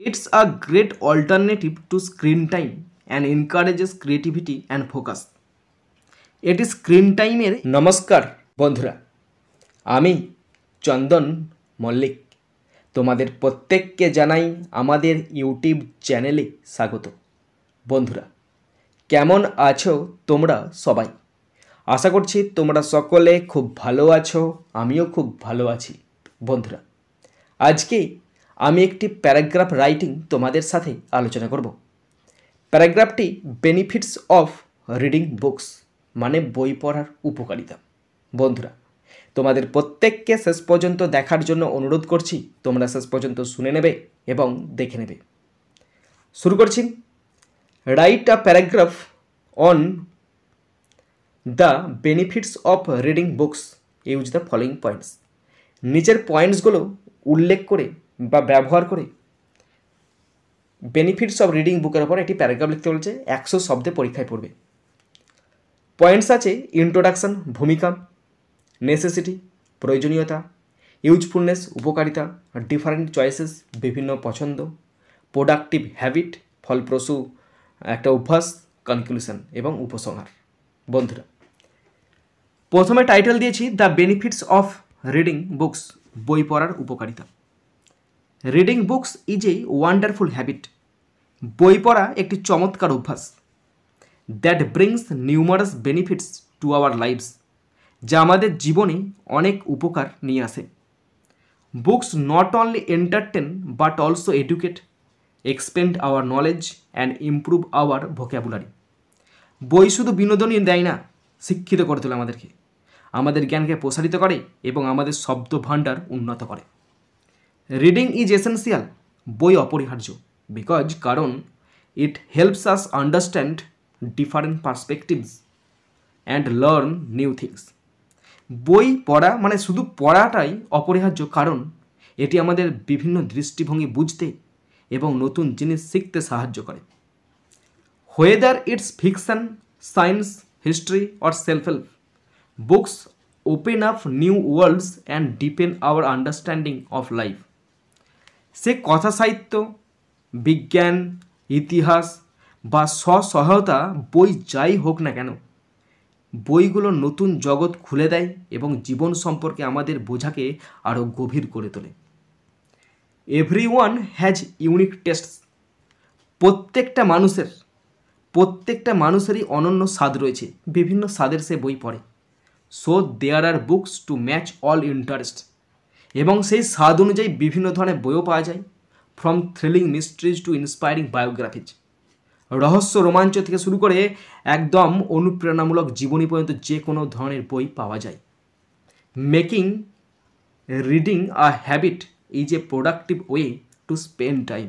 It's a great alternative to screen time and encourages creativity and focus. এটি screen টাইমের নমস্কার বন্ধুরা, আমি চন্দন মল্লিক তোমাদের প্রত্যেককে জানাই আমাদের ইউটিউব চ্যানেলে স্বাগত। বন্ধুরা, কেমন আছো তোমরা সবাই? আশা করছি তোমরা সকলে খুব ভালো আছো, আমিও খুব ভালো আছি। বন্ধুরা, আজকে আমি একটি প্যারাগ্রাফ রাইটিং তোমাদের সাথে আলোচনা করব। প্যারাগ্রাফটি বেনিফিটস অফ রিডিং বুকস, মানে বই পড়ার উপকারিতা। বন্ধুরা, তোমাদের প্রত্যেককে শেষ পর্যন্ত দেখার জন্য অনুরোধ করছি, তোমরা শেষ পর্যন্ত শুনে নেবে এবং দেখে নেবে। শুরু করছি। Write a paragraph on the benefits of reading books, use the following points. নিচের পয়েন্টসগুলো উল্লেখ করে বা ব্যবহার করে বেনিফিটস অফ রিডিং বুকের ওপর একটি প্যারাগ্রাফ লিখতে বলছে। 100 শব্দে পরীক্ষায় পড়বে। পয়েন্টস আছে: ইন্ট্রোডাকশন ভূমিকা, নেসেসিটি প্রয়োজনীয়তা, ইউজফুলনেস উপকারিতা, ডিফারেন্ট চয়েসেস বিভিন্ন পছন্দ, প্রোডাক্টিভ হ্যাবিট ফলপ্রসূ একটা অভ্যাস, কনক্লুশন এবং উপসংহার। বন্ধুরা, প্রথমে টাইটেল দিয়েছি the benefits of reading books, বই পড়ার উপকারিতা। Reading books is a wonderful habit, বই পড়া একটি চমৎকার অভ্যাস। That brings numerous benefits to our lives, যা আমাদের জীবনে অনেক উপকার নিয়ে আসে। Books not only entertain but also educate, expend hour knowledge and improve hour vocabulary. বই শুধু বিনোদনই দেয় না, শিক্ষিত করে তোলে আমাদেরকে, আমাদের জ্ঞানকে প্রসারিত করে এবং আমাদের শব্দ ভাণ্ডার উন্নত করে। রিডিং ইজ এসেন্সিয়াল, বই অপরিহার্য, কারণ it helps us understand different perspectives and learn new things. বই পড়া মানে শুধু পড়াটাই অপরিহার্য, কারণ এটি আমাদের বিভিন্ন দৃষ্টিভঙ্গি বুঝতে এবং নতুন জিনিস শিখতে সাহায্য করে। Whether it's fiction, science, history or self help, books open up new worlds and deepen our understanding of life. সে কথা সাহিত্য, বিজ্ঞান, ইতিহাস বা স্বসহায়তা বই যাই হোক না কেন, বইগুলো নতুন জগৎ খুলে দেয় এবং জীবন সম্পর্কে আমাদের বোঝাকে আরও গভীর করে তোলে। এভরিওয়ান হ্যাজ ইউনিক টেস্টস, প্রত্যেকটা মানুষেরই অনন্য স্বাদ রয়েছে, বিভিন্ন স্বাদের সে বই পড়ে। So there are books to match all interest, এবং সেই স্বাদ অনুযায়ী বিভিন্ন ধরনের বইও পাওয়া যায়। From thrilling mysteries to inspiring biographies, রহস্য রোমাঞ্চ থেকে শুরু করে একদম অনুপ্রেরণামূলক জীবনী পর্যন্ত যে কোনো ধরনের বই পাওয়া যায়। Making reading a habit is a productive way to spend time.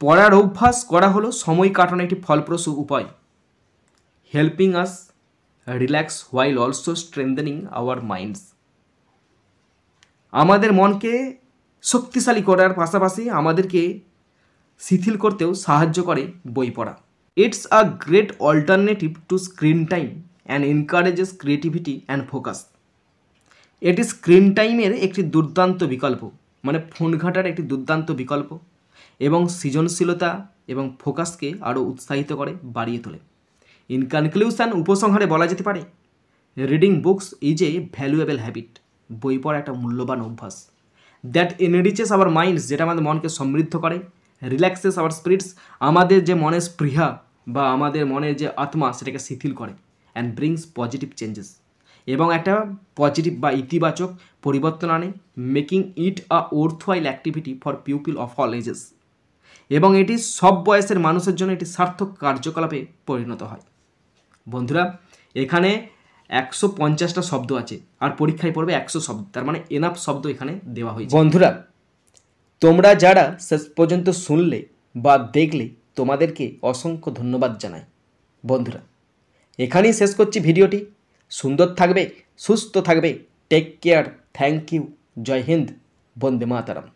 পড়ার অভ্যাস করা হলো সময় কাটানোর একটি ফলপ্রসূ উপায়। হেল্পিং আস relax while also strengthening hour minds, আমাদের মনকে শক্তিশালী করার পাশাপাশি আমাদেরকে শিথিল করতেও সাহায্য করে বই পড়া। It's a great alternative to screen time and encourages creativity and focus. এটি স্ক্রিন টাইমের একটি দুর্দান্ত বিকল্প, মানে ফোন ঘাঁটার একটি দুর্দান্ত বিকল্প, এবং সৃজনশীলতা এবং ফোকাসকে আরও উৎসাহিত করে, বাড়িয়ে তোলে। ইন কনক্লুশন, উপসংহারে বলা যেতে পারে reading books is a valuable habit, বই পড়া একটা মূল্যবান অভ্যাস। দ্যাট এনরিচেস আওয়ার মাইন্ডস, যেটা আমাদের মনকে সমৃদ্ধ করে। রিল্যাক্সেস আওয়ার স্পিরিটস, আমাদের যে মনের স্পৃহা বা আমাদের মনের যে আত্মা সেটাকে শিথিল করে। অ্যান্ড ব্রিংস পজিটিভ চেঞ্জেস, এবং একটা পজিটিভ বা ইতিবাচক পরিবর্তন আনে। Making it a worthwhile activity for people of all ages, এবং এটি সব বয়সের মানুষের জন্য একটি সার্থক কার্যকলাপে পরিণত হয়। বন্ধুরা, এখানে 150টা শব্দ আছে আর পরীক্ষায় পড়বে 100 শব্দ, তার মানে এনাফ শব্দ এখানে দেওয়া হয়েছে। বন্ধুরা, তোমরা যারা শেষ পর্যন্ত শুনলে বা দেখলে তোমাদেরকে অসংখ্য ধন্যবাদ জানাই। বন্ধুরা, এখানেই শেষ করছি ভিডিওটি। সুন্দর থাকবে, সুস্থ থাকবে, টেক কেয়ার, থ্যাংক ইউ, জয় হিন্দ, বন্দে মাতরম।